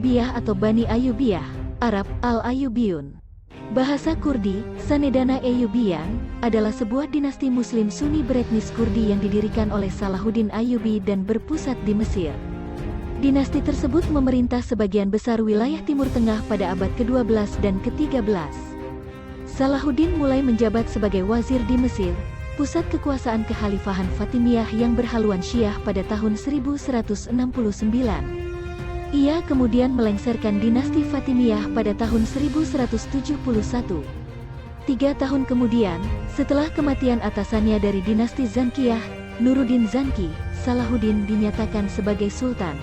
Ayyubiyah atau Bani Ayyubiyah, Arab, Al-Ayyubiyun. Bahasa Kurdi, Sanedana Ayyubiyan, adalah sebuah dinasti Muslim Sunni beretnis Kurdi yang didirikan oleh Salahuddin Ayyubi dan berpusat di Mesir. Dinasti tersebut memerintah sebagian besar wilayah Timur Tengah pada abad ke-12 dan ke-13. Salahuddin mulai menjabat sebagai wazir di Mesir, pusat kekuasaan kekhalifahan Fatimiyah yang berhaluan Syiah pada tahun 1169. Ia kemudian melengsarkan dinasti Fatimiyah pada tahun 1171. 3 tahun kemudian, setelah kematian atasannya dari dinasti Zankiyah, Nuruddin Zanki, Salahuddin dinyatakan sebagai sultan.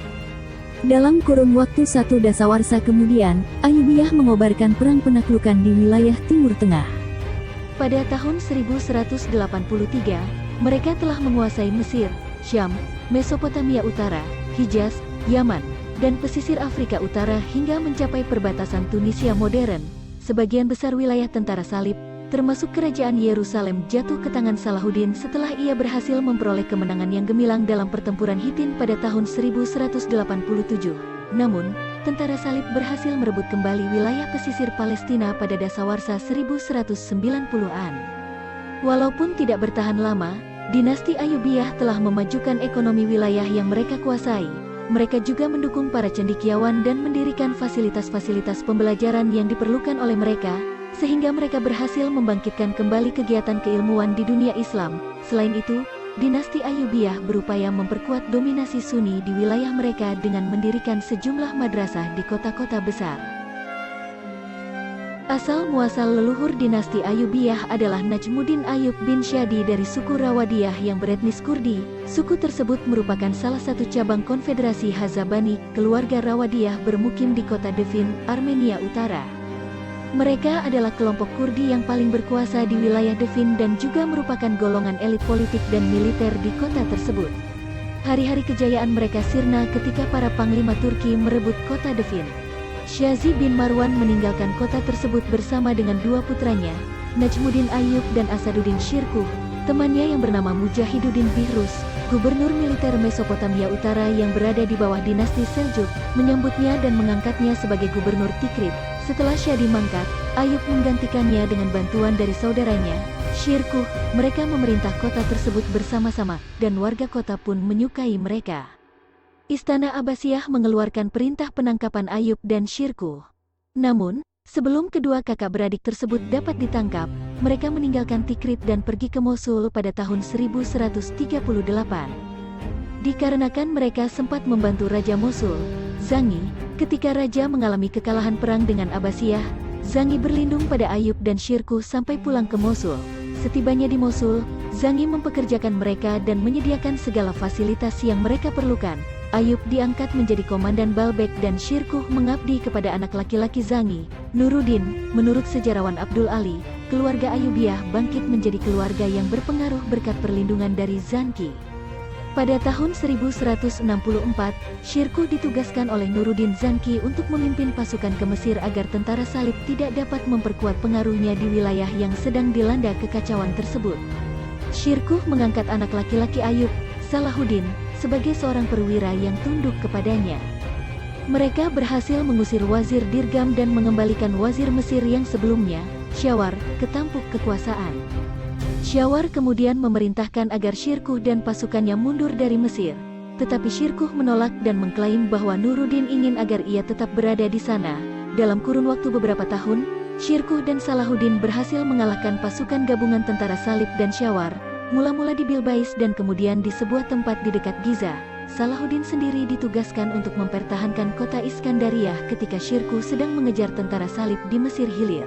Dalam kurun waktu 1 dasawarsa kemudian, Ayyubiyah mengobarkan perang penaklukan di wilayah Timur Tengah. Pada tahun 1183, mereka telah menguasai Mesir, Syam, Mesopotamia Utara, Hijaz, Yaman, dan pesisir Afrika Utara hingga mencapai perbatasan Tunisia modern. Sebagian besar wilayah tentara salib, termasuk kerajaan Yerusalem, jatuh ke tangan Salahuddin setelah ia berhasil memperoleh kemenangan yang gemilang dalam pertempuran Hittin pada tahun 1187. Namun, tentara salib berhasil merebut kembali wilayah pesisir Palestina pada dasawarsa 1190-an. Walaupun tidak bertahan lama, dinasti Ayyubiyah telah memajukan ekonomi wilayah yang mereka kuasai. Mereka juga mendukung para cendekiawan dan mendirikan fasilitas-fasilitas pembelajaran yang diperlukan oleh mereka, sehingga mereka berhasil membangkitkan kembali kegiatan keilmuan di dunia Islam. Selain itu, dinasti Ayyubiyah berupaya memperkuat dominasi Sunni di wilayah mereka dengan mendirikan sejumlah madrasah di kota-kota besar. Asal-muasal leluhur dinasti Ayyubiyah adalah Najmuddin Ayyub bin Syadi dari suku Rawadiyah yang beretnis Kurdi. Suku tersebut merupakan salah satu cabang konfederasi Hazabani. Keluarga Rawadiyah bermukim di kota Devin, Armenia Utara. Mereka adalah kelompok Kurdi yang paling berkuasa di wilayah Devin dan juga merupakan golongan elit politik dan militer di kota tersebut. Hari-hari kejayaan mereka sirna ketika para panglima Turki merebut kota Devin. Syazi bin Marwan meninggalkan kota tersebut bersama dengan 2 putranya, Najmuddin Ayyub dan Asaduddin Shirkuh. Temannya yang bernama Mujahiduddin Bihrus, gubernur militer Mesopotamia Utara yang berada di bawah dinasti Seljuk, menyambutnya dan mengangkatnya sebagai gubernur Tikrit. Setelah Syadi mangkat, Ayyub menggantikannya dengan bantuan dari saudaranya, Shirkuh. Mereka memerintah kota tersebut bersama-sama, dan warga kota pun menyukai mereka. Istana Abbasiyah mengeluarkan perintah penangkapan Ayyub dan Shirkuh. Namun, sebelum kedua kakak beradik tersebut dapat ditangkap, mereka meninggalkan Tikrit dan pergi ke Mosul pada tahun 1138. Dikarenakan mereka sempat membantu Raja Mosul, Zangi, ketika Raja mengalami kekalahan perang dengan Abbasiyah, Zangi berlindung pada Ayyub dan Shirkuh sampai pulang ke Mosul. Setibanya di Mosul, Zangi mempekerjakan mereka dan menyediakan segala fasilitas yang mereka perlukan. Ayyub diangkat menjadi komandan Baalbek dan Shirkuh mengabdi kepada anak laki-laki Zangi, Nuruddin. Menurut sejarawan Abdul Ali, keluarga Ayyubiyah bangkit menjadi keluarga yang berpengaruh berkat perlindungan dari Zanki. Pada tahun 1164, Shirkuh ditugaskan oleh Nuruddin Zanki untuk memimpin pasukan ke Mesir agar tentara salib tidak dapat memperkuat pengaruhnya di wilayah yang sedang dilanda kekacauan tersebut. Shirkuh mengangkat anak laki-laki Ayyub, Salahuddin, sebagai seorang perwira yang tunduk kepadanya. Mereka berhasil mengusir Wazir Dirgam dan mengembalikan Wazir Mesir yang sebelumnya, Syawar, ke tampuk kekuasaan. Syawar kemudian memerintahkan agar Shirkuh dan pasukannya mundur dari Mesir. Tetapi Shirkuh menolak dan mengklaim bahwa Nuruddin ingin agar ia tetap berada di sana. Dalam kurun waktu beberapa tahun, Shirkuh dan Salahuddin berhasil mengalahkan pasukan gabungan tentara salib dan Syawar, mula-mula di Bilbais dan kemudian di sebuah tempat di dekat Giza. Salahuddin sendiri ditugaskan untuk mempertahankan kota Iskandariah ketika Shirkuh sedang mengejar tentara salib di Mesir Hilir.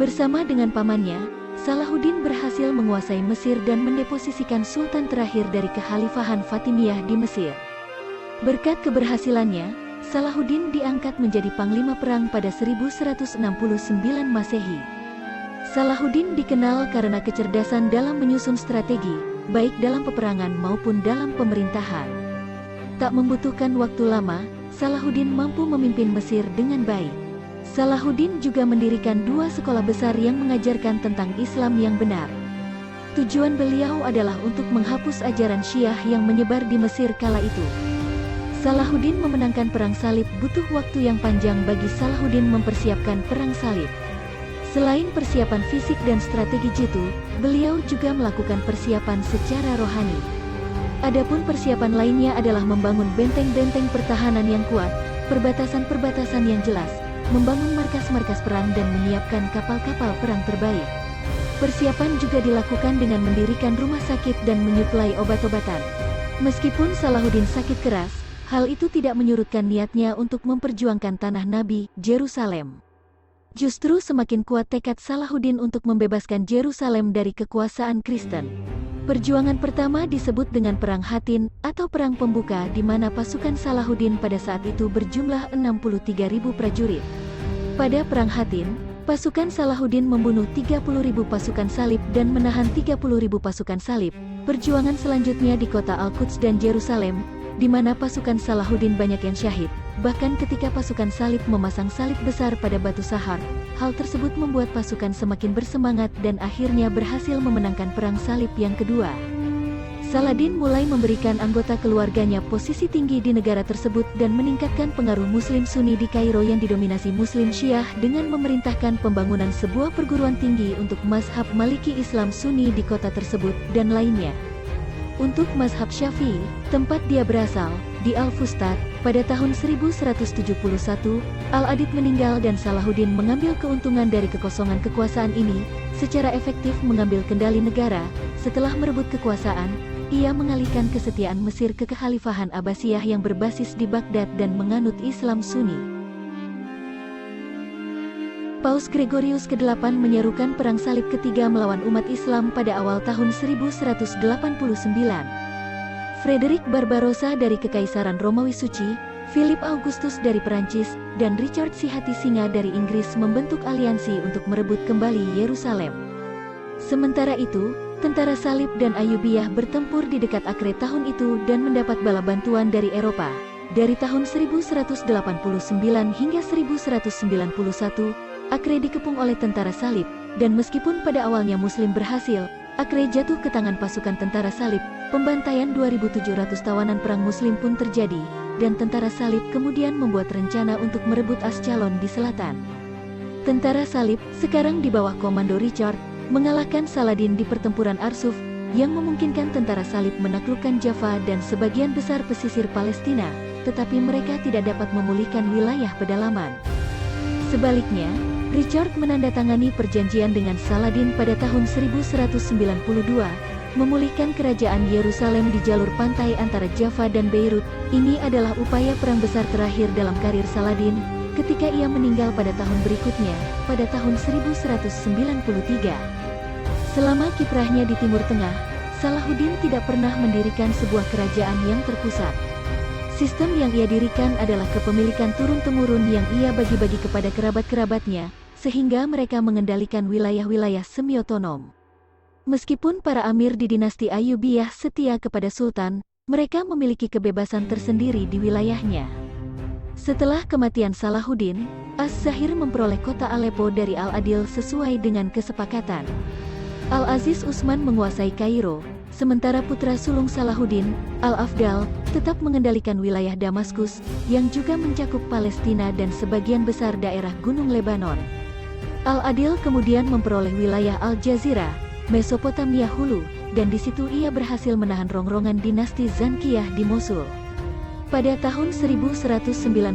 Bersama dengan pamannya, Salahuddin berhasil menguasai Mesir dan mendeposisikan sultan terakhir dari kekhalifahan Fatimiyah di Mesir. Berkat keberhasilannya, Salahuddin diangkat menjadi panglima perang pada 1169 Masehi. Salahuddin dikenal karena kecerdasan dalam menyusun strategi, baik dalam peperangan maupun dalam pemerintahan. Tak membutuhkan waktu lama, Salahuddin mampu memimpin Mesir dengan baik. Salahuddin juga mendirikan 2 sekolah besar yang mengajarkan tentang Islam yang benar. Tujuan beliau adalah untuk menghapus ajaran Syiah yang menyebar di Mesir kala itu. Salahuddin memenangkan Perang Salib butuh waktu yang panjang bagi Salahuddin mempersiapkan Perang Salib. Selain persiapan fisik dan strategi jitu, beliau juga melakukan persiapan secara rohani. Adapun persiapan lainnya adalah membangun benteng-benteng pertahanan yang kuat, perbatasan-perbatasan yang jelas, membangun markas-markas perang dan menyiapkan kapal-kapal perang terbaik. Persiapan juga dilakukan dengan mendirikan rumah sakit dan menyuplai obat-obatan. Meskipun Salahuddin sakit keras, hal itu tidak menyurutkan niatnya untuk memperjuangkan tanah Nabi, Yerusalem. Justru semakin kuat tekad Salahuddin untuk membebaskan Yerusalem dari kekuasaan Kristen. Perjuangan pertama disebut dengan Perang Hattin atau Perang Pembuka, di mana pasukan Salahuddin pada saat itu berjumlah 63.000 prajurit. Pada Perang Hattin, pasukan Salahuddin membunuh 30.000 pasukan salib dan menahan 30.000 pasukan salib. Perjuangan selanjutnya di kota Al-Quds dan Yerusalem, di mana pasukan Salahuddin banyak yang syahid. Bahkan ketika pasukan salib memasang salib besar pada batu Sahar, hal tersebut membuat pasukan semakin bersemangat dan akhirnya berhasil memenangkan Perang Salib yang kedua. Saladin mulai memberikan anggota keluarganya posisi tinggi di negara tersebut dan meningkatkan pengaruh Muslim Sunni di Kairo yang didominasi Muslim Syiah dengan memerintahkan pembangunan sebuah perguruan tinggi untuk mazhab Maliki Islam Sunni di kota tersebut dan lainnya. Untuk mazhab Syafi'i, tempat dia berasal, di Al-Fustat, pada tahun 1171, Al-Adid meninggal dan Salahuddin mengambil keuntungan dari kekosongan kekuasaan ini, secara efektif mengambil kendali negara. Setelah merebut kekuasaan, ia mengalihkan kesetiaan Mesir ke Kekhalifahan Abbasiyah yang berbasis di Baghdad dan menganut Islam Sunni. Paus Gregorius ke-8 menyerukan Perang Salib ketiga melawan umat Islam pada awal tahun 1189. Frederick Barbarossa dari Kekaisaran Romawi Suci, Philip Augustus dari Perancis, dan Richard Sihati Singa dari Inggris membentuk aliansi untuk merebut kembali Yerusalem. Sementara itu, tentara Salib dan Ayyubiyah bertempur di dekat Acre tahun itu dan mendapat bala bantuan dari Eropa. Dari tahun 1189 hingga 1191, Acre dikepung oleh tentara Salib, dan meskipun pada awalnya Muslim berhasil, Acre jatuh ke tangan pasukan tentara Salib. Pembantaian 2.700 tawanan perang Muslim pun terjadi, dan tentara Salib kemudian membuat rencana untuk merebut Ascalon di selatan. Tentara Salib, sekarang di bawah komando Richard, mengalahkan Saladin di pertempuran Arsuf, yang memungkinkan tentara Salib menaklukkan Jaffa dan sebagian besar pesisir Palestina, tetapi mereka tidak dapat memulihkan wilayah pedalaman. Sebaliknya, Richard menandatangani perjanjian dengan Saladin pada tahun 1192, memulihkan kerajaan Yerusalem di jalur pantai antara Jaffa dan Beirut. Ini adalah upaya perang besar terakhir dalam karir Saladin, ketika ia meninggal pada tahun berikutnya, pada tahun 1193. Selama kiprahnya di Timur Tengah, Salahuddin tidak pernah mendirikan sebuah kerajaan yang terpusat. Sistem yang ia dirikan adalah kepemilikan turun-temurun yang ia bagi-bagi kepada kerabat-kerabatnya, sehingga mereka mengendalikan wilayah-wilayah semi-otonom. Meskipun para amir di dinasti Ayyubiyah setia kepada sultan, mereka memiliki kebebasan tersendiri di wilayahnya. Setelah kematian Salahuddin, Az-Zahir memperoleh kota Aleppo dari Al-Adil sesuai dengan kesepakatan. Al-Aziz Utsman menguasai Kairo, sementara putra sulung Salahuddin, Al-Afdal, tetap mengendalikan wilayah Damaskus, yang juga mencakup Palestina dan sebagian besar daerah Gunung Lebanon. Al-Adil kemudian memperoleh wilayah Al-Jazirah, Mesopotamia Hulu, dan di situ ia berhasil menahan rongrongan dinasti Zankiyah di Mosul. Pada tahun 1193,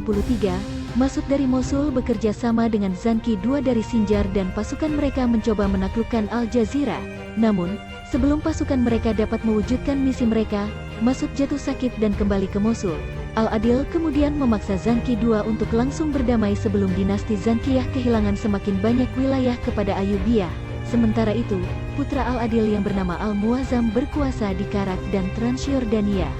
Masud dari Mosul bekerja sama dengan Zanki II dari Sinjar dan pasukan mereka mencoba menaklukkan Al-Jazirah. Namun, sebelum pasukan mereka dapat mewujudkan misi mereka, Masud jatuh sakit dan kembali ke Mosul. Al-Adil kemudian memaksa Zanki II untuk langsung berdamai sebelum dinasti Zankiyah kehilangan semakin banyak wilayah kepada Ayyubiyah. Sementara itu, putra Al-Adil yang bernama Al-Muazzam berkuasa di Karak dan Transjordania.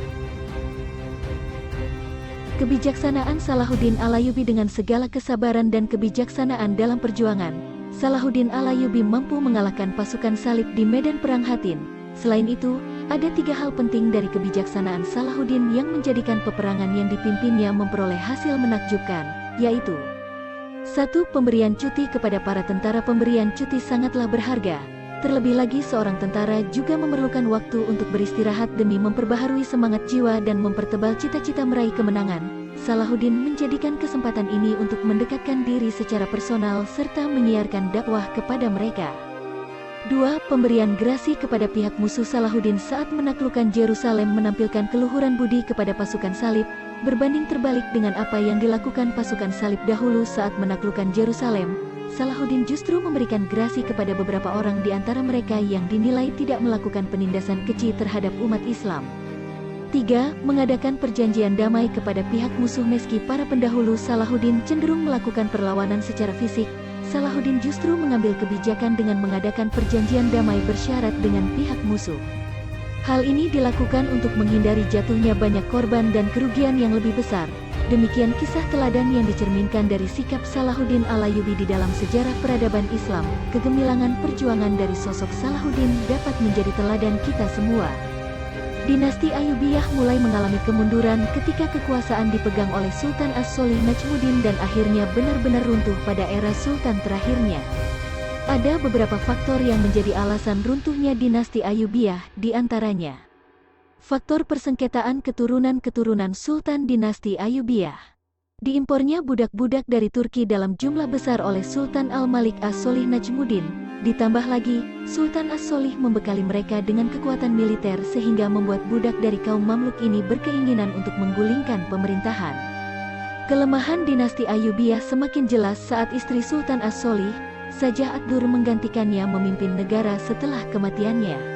Kebijaksanaan Salahuddin Al-Ayyubi. Dengan segala kesabaran dan kebijaksanaan dalam perjuangan, Salahuddin Al-Ayyubi mampu mengalahkan pasukan Salib di medan Perang Hattin. Selain itu, ada 3 hal penting dari kebijaksanaan Salahuddin yang menjadikan peperangan yang dipimpinnya memperoleh hasil menakjubkan, yaitu 1. Pemberian cuti kepada para tentara. Pemberian cuti sangatlah berharga, Terlebih lagi seorang tentara juga memerlukan waktu untuk beristirahat demi memperbaharui semangat jiwa dan mempertebal cita-cita meraih kemenangan. Salahuddin menjadikan kesempatan ini untuk mendekatkan diri secara personal serta menyiarkan dakwah kepada mereka. 2. Pemberian gerasi kepada pihak musuh. Salahuddin saat menaklukkan Yerusalem menampilkan keluhuran budi kepada pasukan salib, berbanding terbalik dengan apa yang dilakukan pasukan salib dahulu saat menaklukkan Yerusalem. Salahuddin justru memberikan gerasi kepada beberapa orang di antara mereka yang dinilai tidak melakukan penindasan keji terhadap umat Islam. 3. Mengadakan perjanjian damai kepada pihak musuh. Meski para pendahulu Salahuddin cenderung melakukan perlawanan secara fisik, Salahuddin justru mengambil kebijakan dengan mengadakan perjanjian damai bersyarat dengan pihak musuh. Hal ini dilakukan untuk menghindari jatuhnya banyak korban dan kerugian yang lebih besar. Demikian kisah teladan yang dicerminkan dari sikap Salahuddin Al-Ayyubi di dalam sejarah peradaban Islam. Kegemilangan perjuangan dari sosok Salahuddin dapat menjadi teladan kita semua. Dinasti Ayyubiyah mulai mengalami kemunduran ketika kekuasaan dipegang oleh Sultan As-Solih Najmuddin dan akhirnya benar-benar runtuh pada era Sultan terakhirnya. Ada beberapa faktor yang menjadi alasan runtuhnya dinasti Ayyubiyah, di antaranya faktor persengketaan keturunan-keturunan Sultan dinasti Ayyubiyah. Diimpornya budak-budak dari Turki dalam jumlah besar oleh Sultan Al-Malik As-Solih Najmuddin. Ditambah lagi, Sultan As-Solih membekali mereka dengan kekuatan militer sehingga membuat budak dari kaum Mamluk ini berkeinginan untuk menggulingkan pemerintahan. Kelemahan dinasti Ayyubiyah semakin jelas saat istri Sultan As-Solih, Sajah ad-Dur, menggantikannya memimpin negara setelah kematiannya.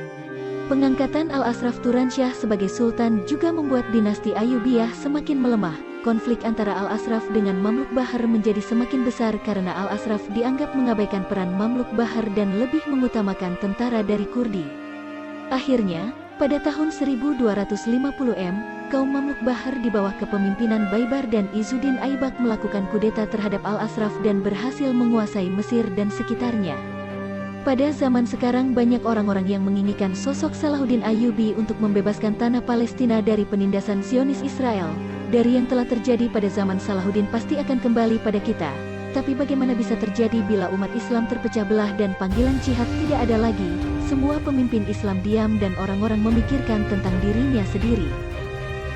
Pengangkatan Al-Ashraf Turansyah sebagai sultan juga membuat dinasti Ayyubiyah semakin melemah. Konflik antara Al-Ashraf dengan Mamluk Bahar menjadi semakin besar karena Al-Ashraf dianggap mengabaikan peran Mamluk Bahar dan lebih mengutamakan tentara dari Kurdi. Akhirnya, pada tahun 1250 kaum Mamluk Bahar di bawah kepemimpinan Baibar dan Izzuddin Aibak melakukan kudeta terhadap Al-Ashraf dan berhasil menguasai Mesir dan sekitarnya. Pada zaman sekarang banyak orang-orang yang menginginkan sosok Salahuddin Ayyubi untuk membebaskan tanah Palestina dari penindasan Zionis Israel. Dari yang telah terjadi pada zaman Salahuddin pasti akan kembali pada kita. Tapi bagaimana bisa terjadi bila umat Islam terpecah belah dan panggilan jihad tidak ada lagi? Semua pemimpin Islam diam dan orang-orang memikirkan tentang dirinya sendiri.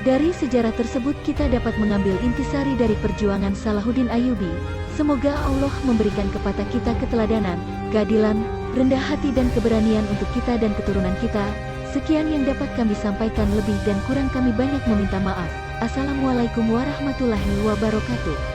Dari sejarah tersebut kita dapat mengambil intisari dari perjuangan Salahuddin Ayyubi. Semoga Allah memberikan kepada kita keteladanan, keadilan, rendah hati dan keberanian untuk kita dan keturunan kita. Sekian yang dapat kami sampaikan, lebih dan kurang kami banyak meminta maaf. Assalamualaikum warahmatullahi wabarakatuh.